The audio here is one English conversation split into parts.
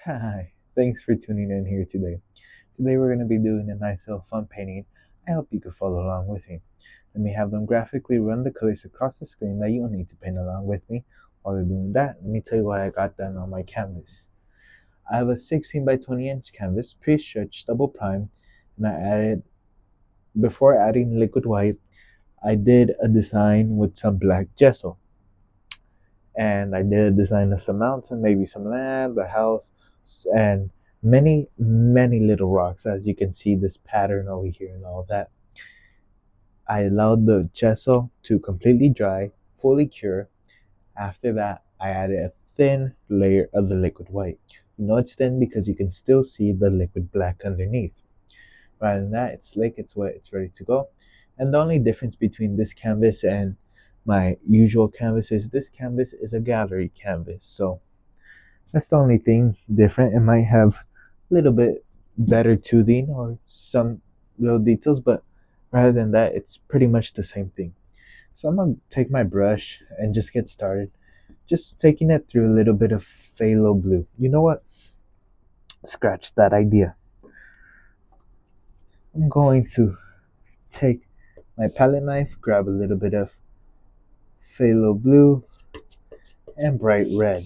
Hi, thanks for tuning in here today. Today we're going to be doing a nice little fun painting. I hope you could follow along with me. Let me have them graphically run the colors across the screen that you'll need to paint along with me. While they're doing that, let me tell you what I got done on my canvas. I have a 16 by 20 inch canvas, pre-stretched, double prime, and before adding liquid white, I did a design with some black gesso. And I did a design of some mountain, maybe some land, a house, and many little rocks. As you can see, this pattern over here and all that. I allowed the gesso to completely dry, fully cure. After that, I added a thin layer of the liquid white. You know it's thin because you can still see the liquid black underneath. Rather than that, it's slick, it's wet, it's ready to go. And the only difference between this canvas and my usual canvas is this canvas is a gallery canvas. So that's the only thing different. It might have a little bit better toothing or some little details, but rather than that, it's pretty much the same thing. So I'm gonna take my brush and just get started. Just taking it through a little bit of phthalo blue. You know what? Scratch that idea. I'm going to take my palette knife, grab a little bit of phthalo blue and bright red.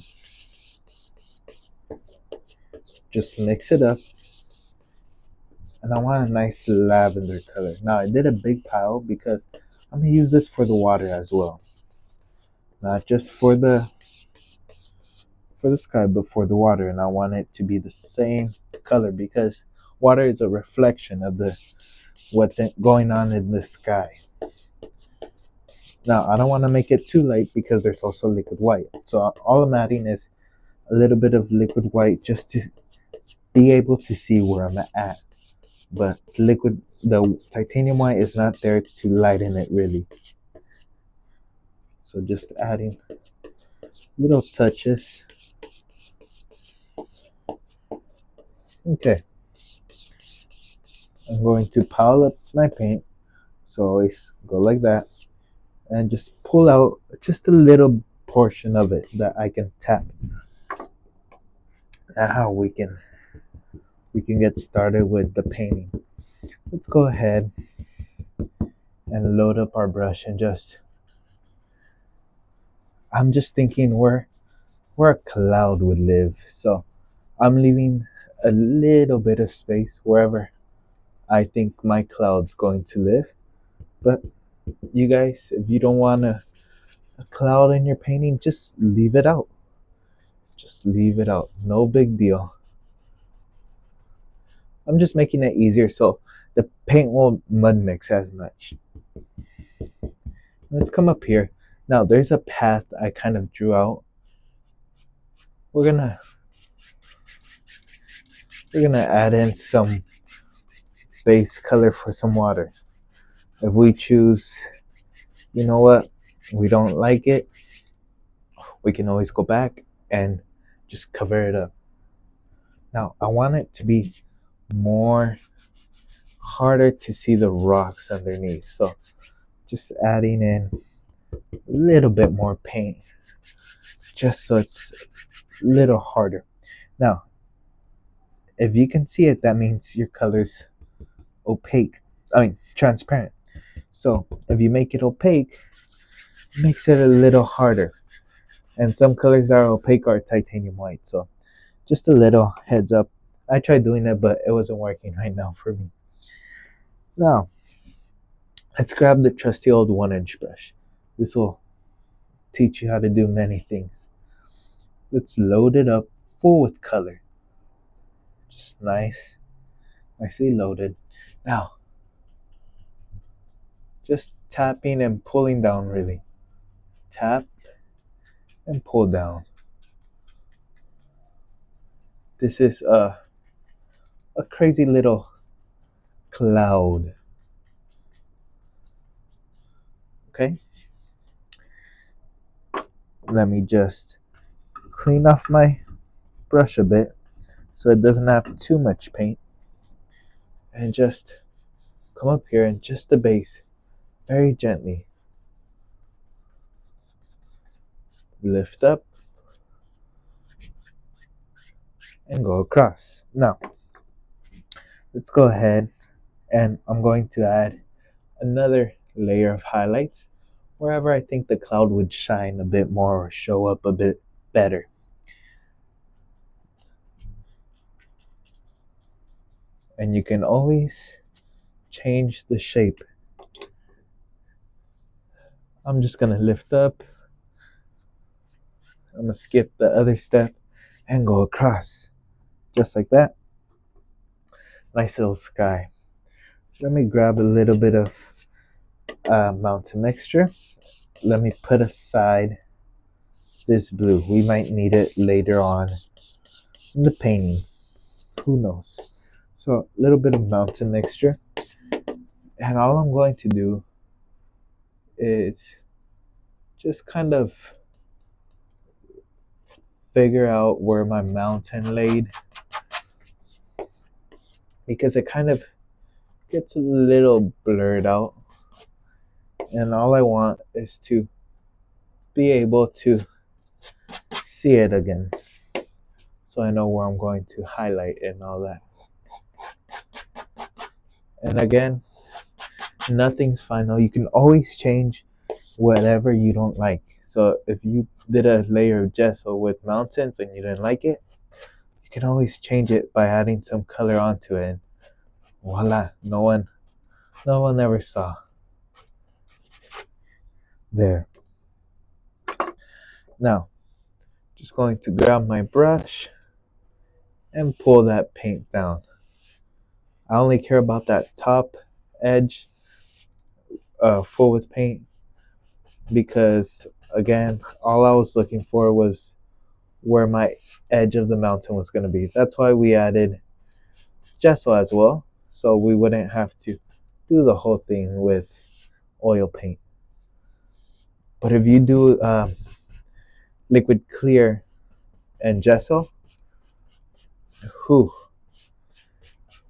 Just mix it up. And I want a nice lavender color. Now I did a big pile because I'm gonna use this for the water as well. Not just for the sky, but for the water. And I want it to be the same color because water is a reflection of the what's going on in the sky. Now I don't want to make it too light because there's also liquid white. So all I'm adding is a little bit of liquid white just to be able to see where I'm at. But the titanium white is not there to lighten it really. So just adding little touches. Okay, I'm going to pile up my paint. So always go like that and just pull out just a little portion of it that I can tap. Now we can get started with the painting. Let's go ahead and load up our brush and just I'm just thinking where a cloud would live. So I'm leaving a little bit of space wherever I think my cloud's going to live. But you guys, if you don't want a cloud in your painting, just leave it out. Just leave it out. No big deal. I'm just making it easier so the paint won't mud mix as much. Let's come up here. Now there's a path I kind of drew out. We're gonna add in some base color for some water. If we choose, you know what, we don't like it, we can always go back and just cover it up. Now I want it to be more harder to see the rocks underneath. So just adding in a little bit more paint just so it's a little harder. Now, if you can see it, that means your color's opaque. I mean, transparent. So if you make it opaque, it makes it a little harder. And some colors that are opaque are titanium white. So just a little heads up. I tried doing it, but it wasn't working right now for me. Now, let's grab the trusty old 1-inch brush. This will teach you how to do many things. Let's load it up full with color. Just nicely loaded. Now, just tapping and pulling down really. Tap and pull down. This is a crazy little cloud. Okay? Let me just clean off my brush a bit so it doesn't have too much paint. And just come up here and just the base, very gently. Lift up and go across. Now, let's go ahead and I'm going to add another layer of highlights wherever I think the cloud would shine a bit more or show up a bit better. And you can always change the shape. I'm just gonna lift up, I'm gonna skip the other step and go across, just like that. Nice little sky. Let me grab a little bit of mountain mixture. Let me put aside this blue. We might need it later on in the painting. Who knows? So a little bit of mountain mixture. And all I'm going to do is just kind of figure out where my mountain laid, because it kind of gets a little blurred out. And all I want is to be able to see it again, so I know where I'm going to highlight and all that. And again, nothing's final. You can always change whatever you don't like. So if you did a layer of gesso with mountains and you didn't like it, you can always change it by adding some color onto it. And voila, no one ever saw. There. Now, just going to grab my brush and pull that paint down. I only care about that top edge full with paint, because again, all I was looking for was where my edge of the mountain was going to be. That's why we added gesso as well, so we wouldn't have to do the whole thing with oil paint. But if you do liquid clear and gesso, whew,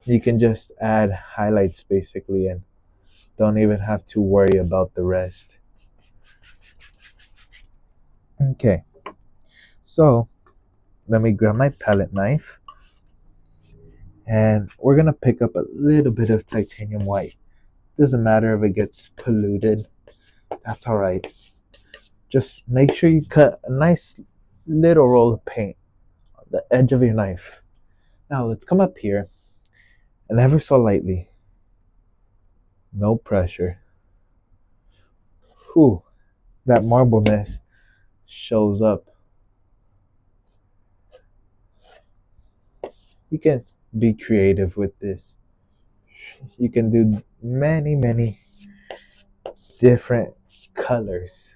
you can just add highlights basically and don't even have to worry about the rest. Okay, so let me grab my palette knife and we're gonna pick up a little bit of titanium white. Doesn't matter if it gets polluted, that's all right. Just make sure you cut a nice little roll of paint on the edge of your knife. Now let's come up here and ever so lightly, no pressure. Whew, that marbleness shows up. You can be creative with this. You can do many different colors.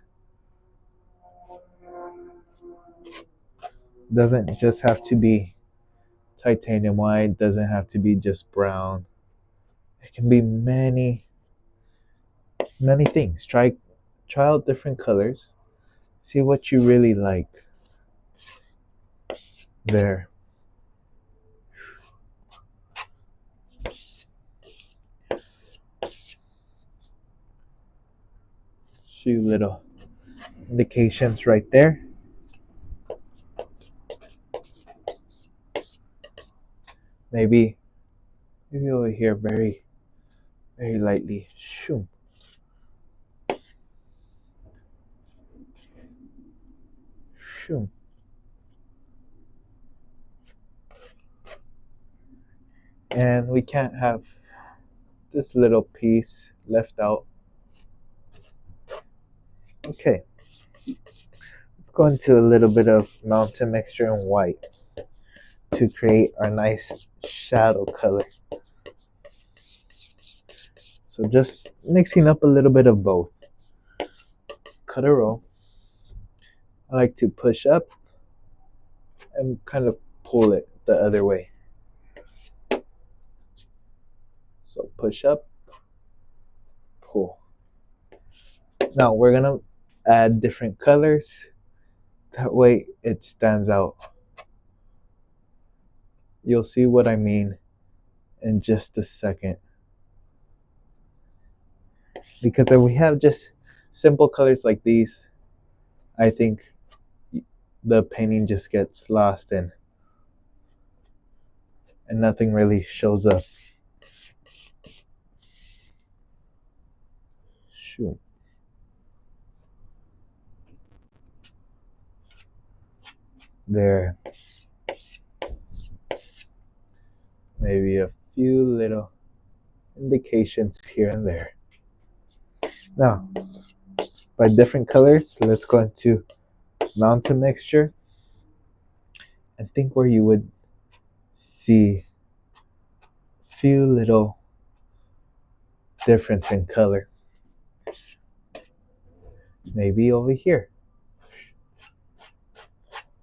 Doesn't just have to be titanium white, doesn't have to be just brown. It can be many things. Try out different colors. See what you really like. There. Few little indications right there. Maybe over here very lightly. Shoo. Shoo. And we can't have this little piece left out. Okay, let's go into a little bit of mountain mixture in white to create our nice shadow color. So just mixing up a little bit of both. Cut a row. I like to push up and kind of pull it the other way. So push up, pull. Now we're gonna add different colors. That way it stands out. You'll see what I mean in just a second. Because if we have just simple colors like these, I think the painting just gets lost in and nothing really shows up. Shoot. There, maybe a few little indications here and there. Now, by different colors, let's go into mountain mixture and think where you would see few little difference in color. Maybe over here.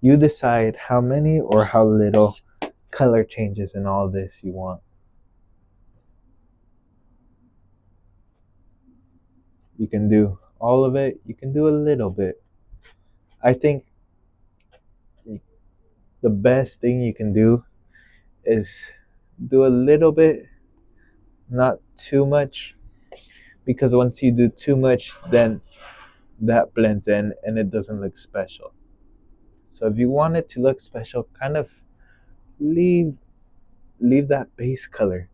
You decide how many or how little color changes in all this you want. You can do all of it, you can do a little bit. I think the best thing you can do is do a little bit, not too much, because once you do too much, then that blends in and it doesn't look special. So if you want it to look special, kind of leave that base color.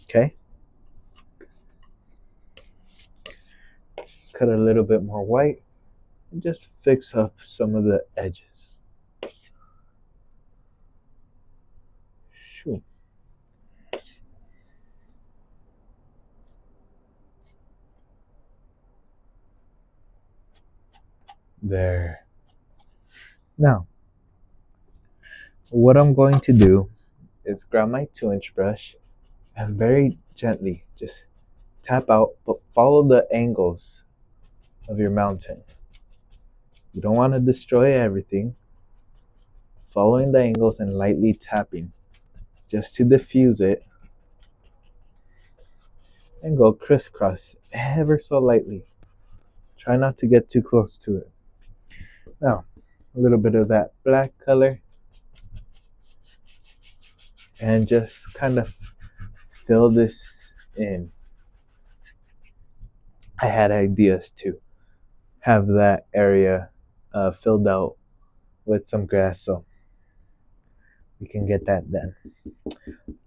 Okay? Cut a little bit more white and just fix up some of the edges. Shoo. There. Now, what I'm going to do is grab my 2-inch brush and very gently just tap out, but follow the angles of your mountain. You don't want to destroy everything. Following the angles and lightly tapping just to diffuse it, and go crisscross ever so lightly. Try not to get too close to it. Now, a little bit of that black color, and just kind of fill this in. I had ideas to have that area filled out with some grass, so we can get that done.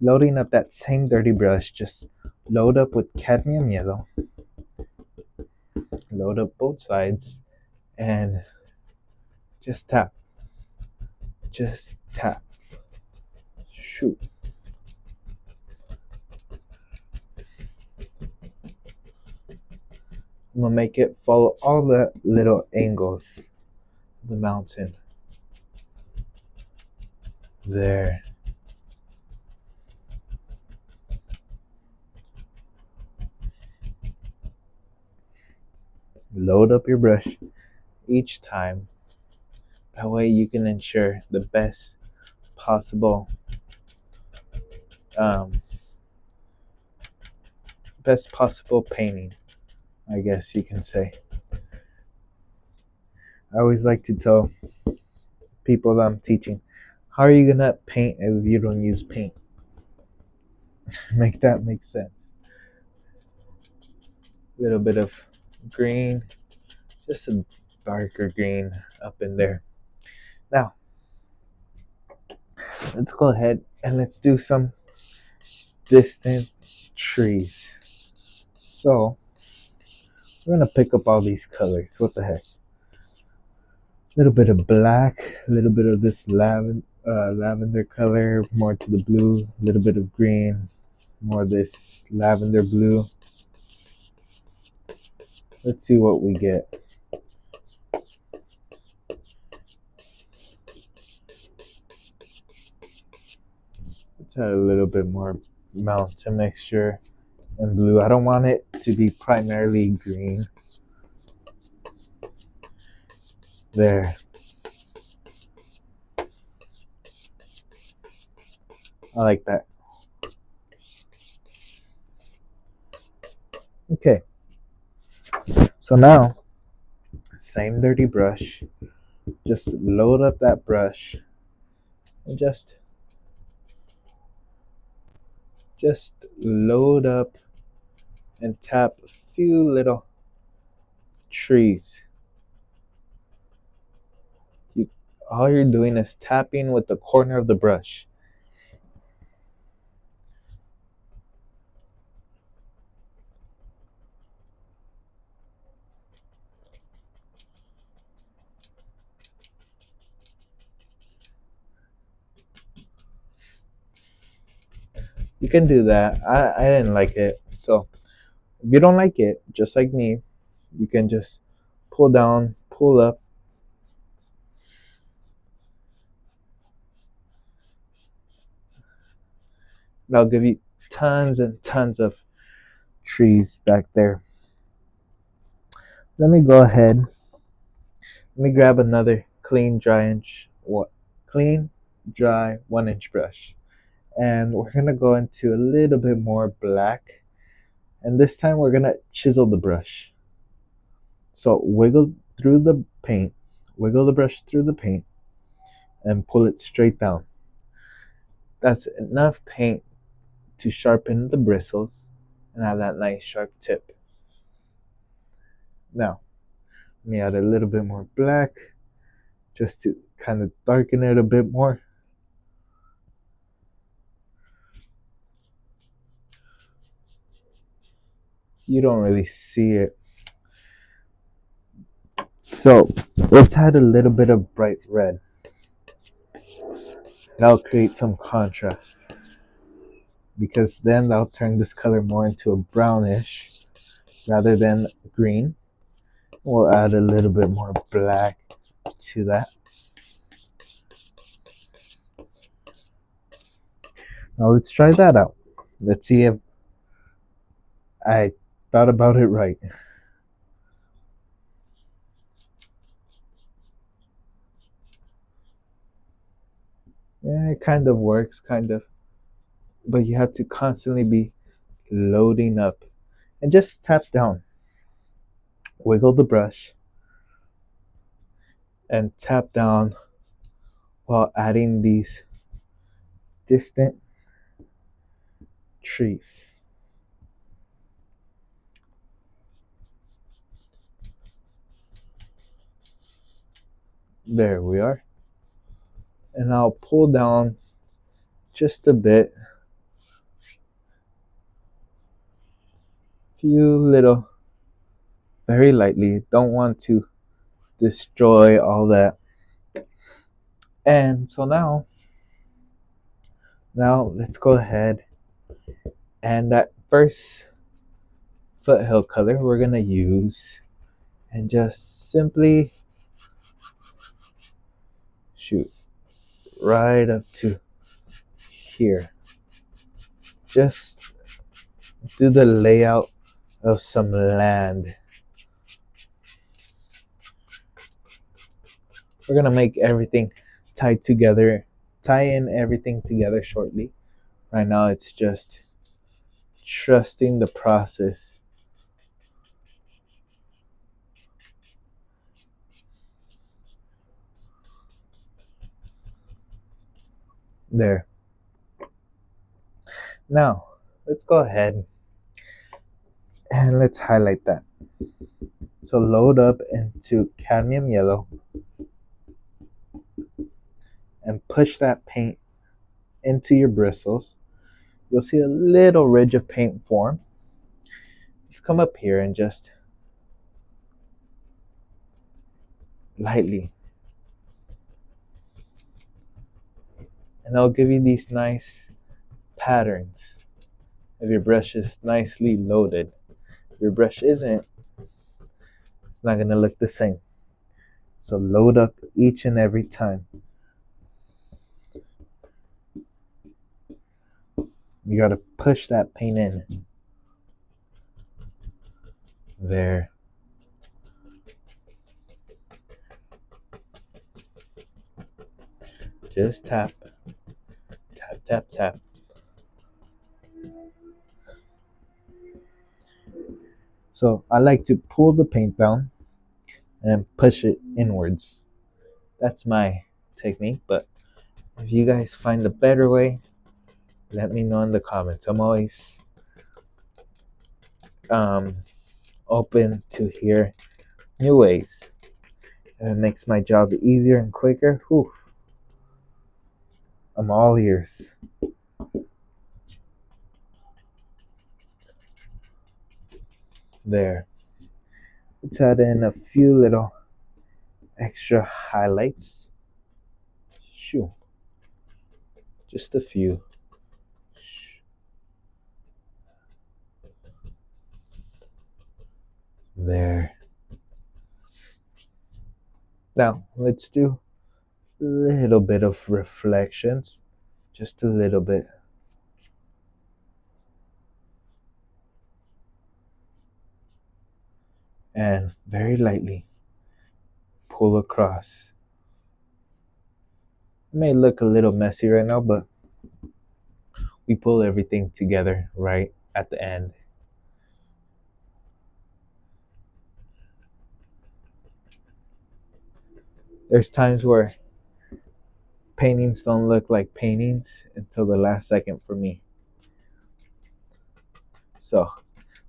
Loading up that same dirty brush, just load up with cadmium yellow, load up both sides, and just tap. Just tap. Shoot. I'm gonna make it follow all the little angles of the mountain. There. Load up your brush each time. That way you can ensure the best possible painting, I guess you can say. I always like to tell people that I'm teaching, how are you gonna paint if you don't use paint? Make that make sense. A little bit of green, just a darker green up in there. Now, let's go ahead and let's do some distant trees. So, we're gonna pick up all these colors. What the heck? A little bit of black, a little bit of this lavender color, more to the blue, a little bit of green, more of this lavender blue. Let's see what we get. Let's add a little bit more mountain mixture and blue. I don't want it to be primarily green. There. I like that. Okay. So now, same dirty brush. Just load up that brush and just load up and tap a few little trees. all you're doing is tapping with the corner of the brush. You can do that. I didn't like it. So if you don't like it, just like me, you can just pull down, pull up. That'll give you tons and tons of trees back there. Let me go ahead. Let me grab another clean, dry 1-inch brush. And we're gonna go into a little bit more black. And this time we're gonna chisel the brush. So wiggle the brush through the paint, and pull it straight down. That's enough paint to sharpen the bristles and have that nice sharp tip. Now, let me add a little bit more black just to kind of darken it a bit more. You don't really see it. So let's add a little bit of bright red. That'll create some contrast, because then that'll turn this color more into a brownish rather than green. We'll add a little bit more black to that. Now let's try that out. Let's see if I thought about it right. Yeah, it kind of works, kind of. But you have to constantly be loading up. And just tap down. Wiggle the brush and tap down while adding these distant trees. There we are. And I'll pull down just a bit. Few little, very lightly. Don't want to destroy all that. And so now let's go ahead, and that first foothill color we're gonna use and just simply shoot right up to here. Just do the layout of some land. We're gonna make everything tie in everything together shortly. Right now it's just trusting the process. There. Now let's go ahead and let's highlight that. So load up into cadmium yellow and push that paint into your bristles. You'll see a little ridge of paint form. Just come up here and just lightly, and I'll give you these nice patterns if your brush is nicely loaded. If your brush isn't, it's not going to look the same. So load up each and every time. You got to push that paint in. There. Just tap, tap, tap, tap. So I like to pull the paint down and push it inwards. That's my technique, but if you guys find a better way, let me know in the comments. I'm always open to hear new ways. and it makes my job easier and quicker, whew, I'm all ears. There. Let's add in a few little extra highlights. Shoo. Just a few. There. Now, let's do a little bit of reflections. Just a little bit. And very lightly pull across. It may look a little messy right now, but we pull everything together right at the end. There's times where paintings don't look like paintings until the last second for me. So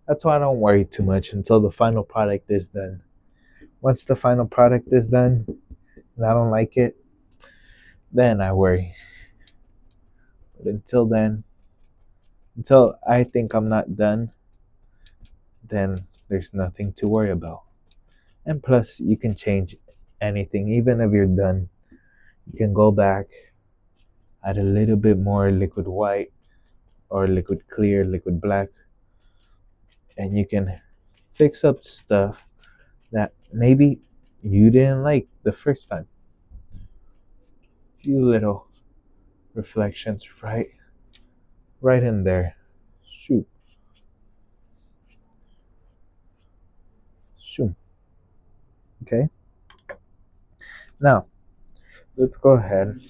that's why I don't worry too much until the final product is done. Once the final product is done and I don't like it, then I worry. But until then, until I think I'm not done, then there's nothing to worry about. And plus, you can change anything, even if you're done. You can go back, add a little bit more liquid white or liquid clear, liquid black, and you can fix up stuff that maybe you didn't like the first time. Few little reflections right in there. Shoot. Shoot. Okay. Now, let's go ahead.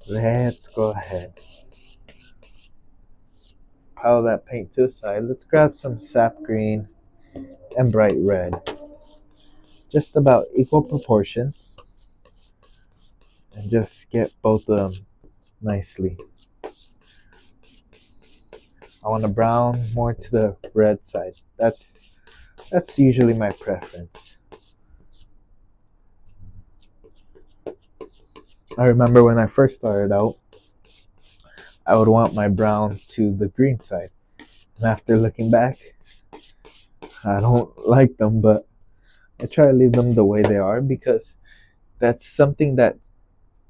Let's go ahead. Pile that paint to the side. Let's grab some sap green and bright red. Just about equal proportions. And just get both of them nicely. I want to brown more to the red side. That's usually my preference. I remember when I first started out, I would want my brown to the green side. And after looking back, I don't like them, but I try to leave them the way they are because that's something that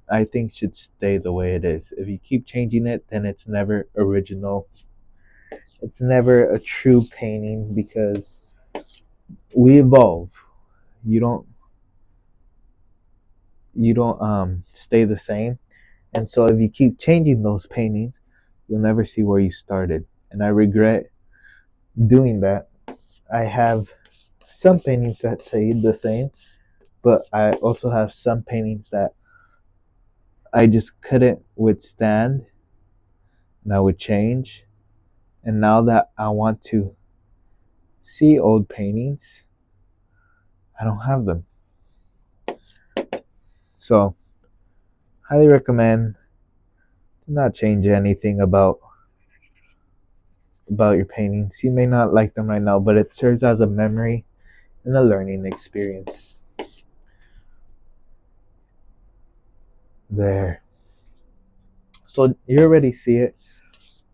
I think should stay the way it is. If you keep changing it, then it's never original. It's never a true painting because we evolve. You don't stay the same. And so if you keep changing those paintings, you'll never see where you started. And I regret doing that. I have some paintings that stay the same, but I also have some paintings that I just couldn't withstand and I would change. And now that I want to see old paintings, I don't have them. So, highly recommend not change anything about your paintings. You may not like them right now, but it serves as a memory and a learning experience. There. So you already see it.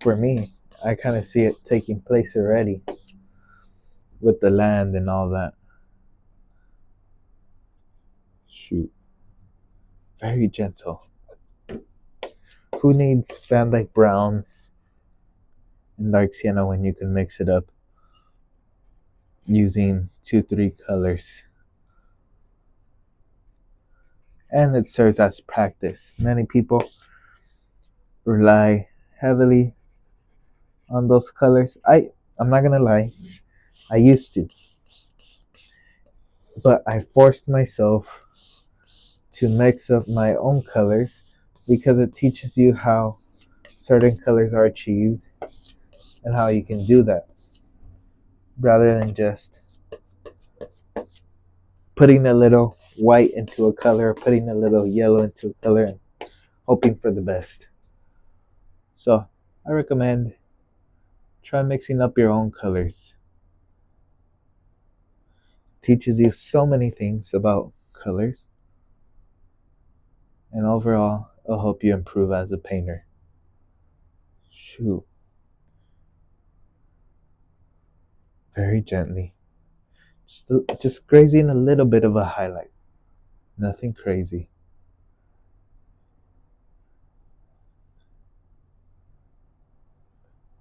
For me, I kind of see it taking place already with the land and all that. Shoot. Very gentle. Who needs Van Dyke Brown and Dark Sienna when you can mix it up using 2, 3 colors? And it serves as practice. Many people rely heavily on those colors. I'm not gonna lie, I used to, but I forced myself to mix up my own colors because it teaches you how certain colors are achieved and how you can do that rather than just putting a little white into a color, putting a little yellow into a color, and hoping for the best. So I recommend try mixing up your own colors. teaches you so many things about colors, and overall, it'll help you improve as a painter. Shoot, very gently. Just grazing a little bit of a highlight. Nothing crazy.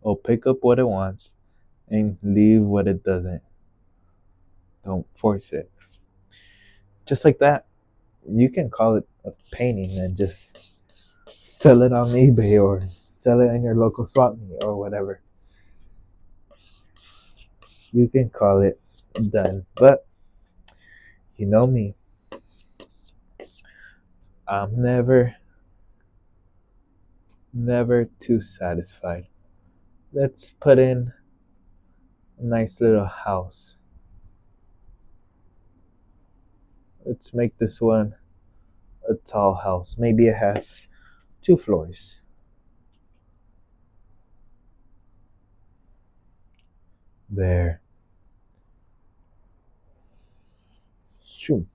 It'll pick up what it wants and leave what it doesn't. Don't force it. Just like that, you can call it a painting and just sell it on eBay or sell it in your local swap meet or whatever. You can call it done. But you know me, I'm never too satisfied. Let's put in a nice little house. Let's make this one a tall house. Maybe it has 2 floors. There. Shoo.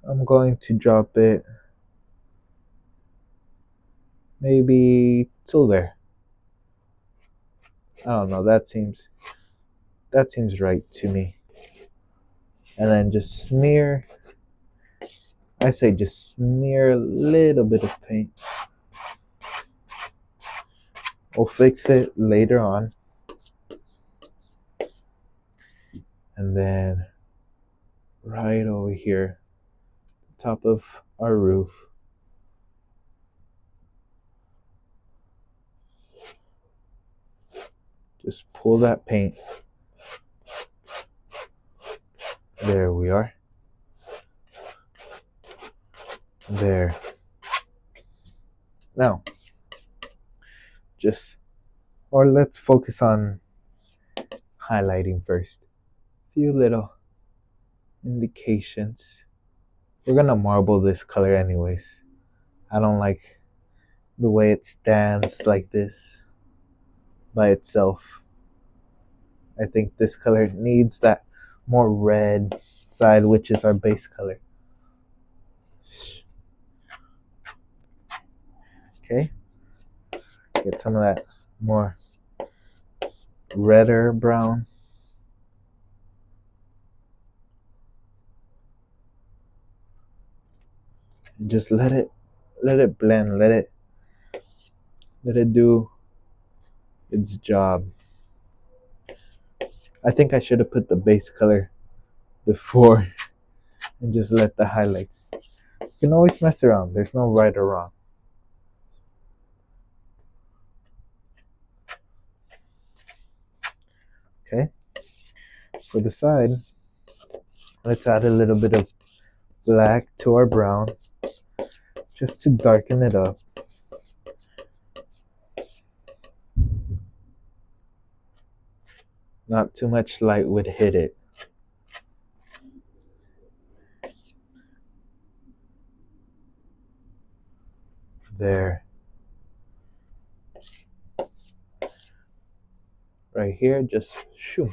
I'm going to drop it maybe till there. I don't know. That seems right to me. And then just smear. I say just smear a little bit of paint. We'll fix it later on. And then right over here, top of our roof, just pull that paint. There we are. There. Now, let's focus on highlighting first. A few little indications. We're gonna marble this color anyways. I don't like the way it stands like this by itself. I think this color needs that more red side, which is our base color. Okay, get some of that more redder brown. And just let it blend, let it do its job. I think I should have put the base color before and just let the highlights. You can always mess around. There's no right or wrong. Okay. For the side, let's add a little bit of black to our brown just to darken it up. Not too much light would hit it. There. Right here, just shoo.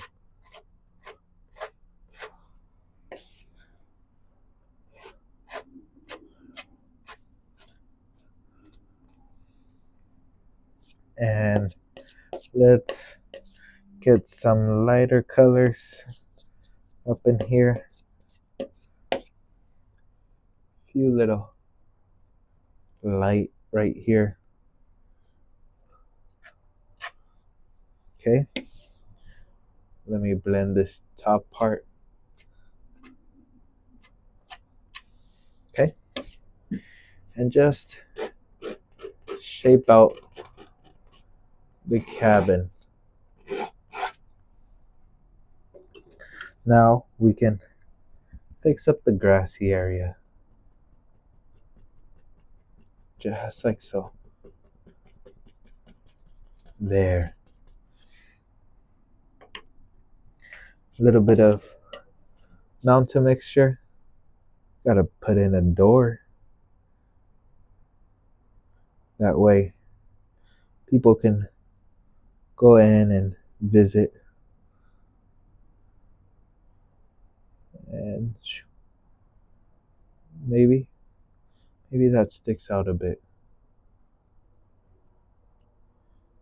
And let's get some lighter colors up in here. Few little light right here. Okay. Let me blend this top part. Okay. And just shape out the cabin. Now we can fix up the grassy area. Just like so. There. A little bit of mountain mixture. Gotta put in a door. That way people can go in and visit. And maybe, maybe that sticks out a bit.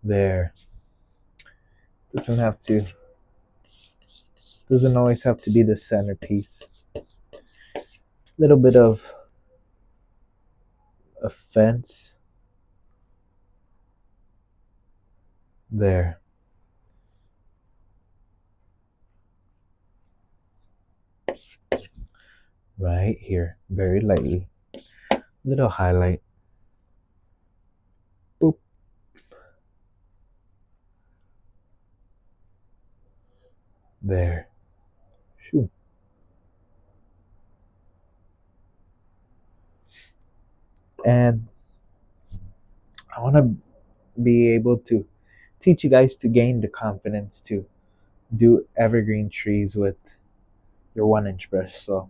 There. Doesn't have to, doesn't always have to be the centerpiece. Little bit of offense. There. Right here. Very lightly. Little highlight. Boop. There. Shoo. And I want to be able to teach you guys to gain the confidence to do evergreen trees with your 1 inch brush. So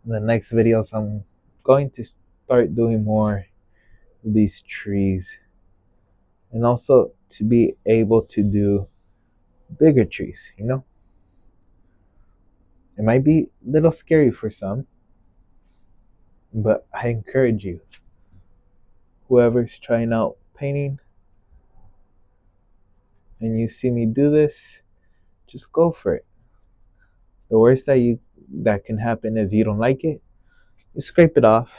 in the next videos, I'm going to start doing more of these trees, and also to be able to do bigger trees. It might be a little scary for some, but I encourage you, whoever's trying out painting and you see me do this, just go for it. The worst that can happen is you don't like it, you scrape it off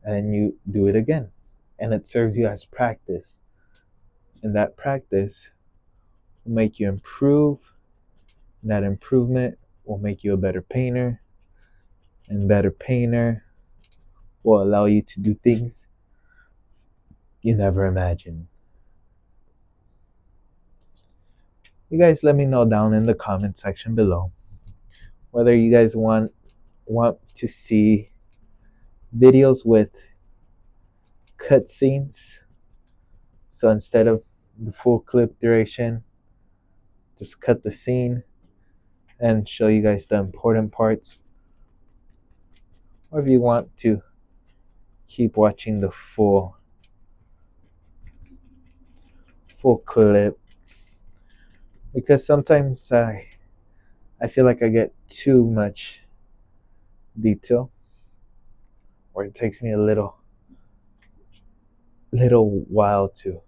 and you do it again, and it serves you as practice, and that practice will make you improve, and that improvement will make you a better painter, and better painter will allow you to do things you never imagined. You guys let me know down in the comment section below whether you guys want to see videos with cutscenes. So instead of the full clip duration, just cut the scene and show you guys the important parts. Or if you want to keep watching the full clip, because sometimes I feel like I get too much detail, or it takes me a little while to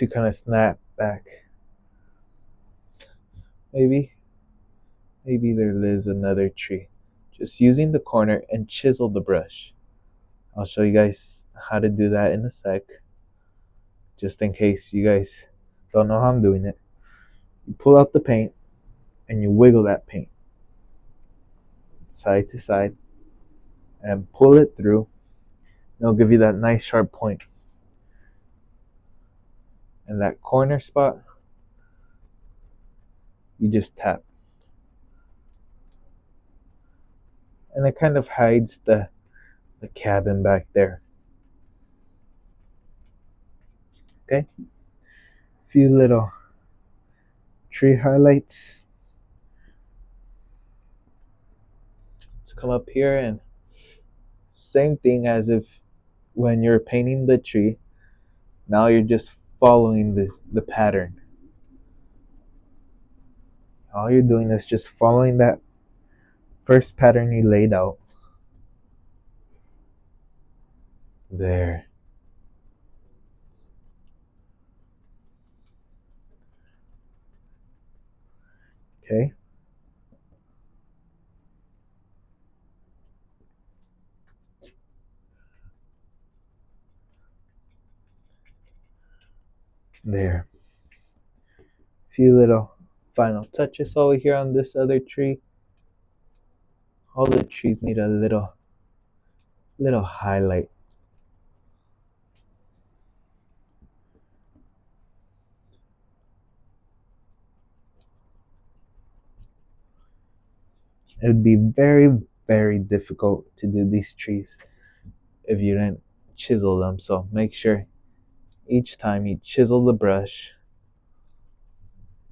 kind of snap back. Maybe there is another tree. Just using the corner and chisel the brush. I'll show you guys how to do that in a sec, just in case you guys don't know how I'm doing it. You pull out the paint and you wiggle that paint side to side and pull it through. It'll give you that nice sharp point. And that corner spot, you just tap. And it kind of hides the cabin back there. Okay? Few little tree highlights. Let's come up here, and same thing as if when you're painting the tree, now you're just following the pattern. All you're doing is just following that first pattern you laid out. There. Okay? There. Few little final touches over here on this other tree. All the trees need a little highlight. It would be very, very difficult to do these trees if you didn't chisel them. So make sure each time you chisel the brush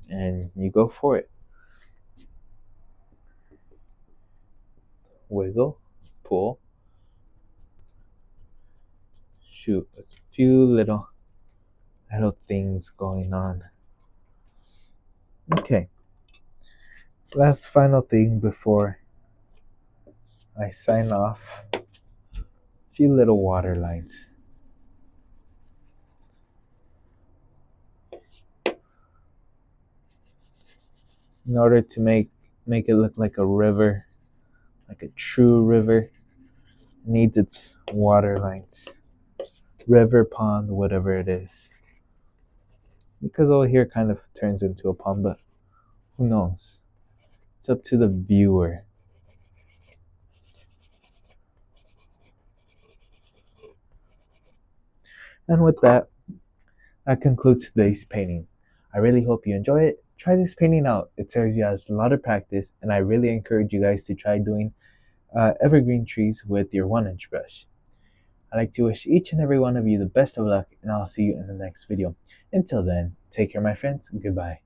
and you go for it. Wiggle, pull, shoot. A few little things going on. Okay. Last final thing before I sign off, a few little water lines. In order to make it look like a river, like a true river, it needs its water lines. River, pond, whatever it is. Because over here kind of turns into a pond, but who knows? It's up to the viewer. And with that, that concludes today's painting. I really hope you enjoy it. Try this painting out. It serves you as a lot of practice, and I really encourage you guys to try doing evergreen trees with your 1-inch brush. I'd like to wish each and every one of you the best of luck, and I'll see you in the next video. Until then, take care, my friends. Goodbye.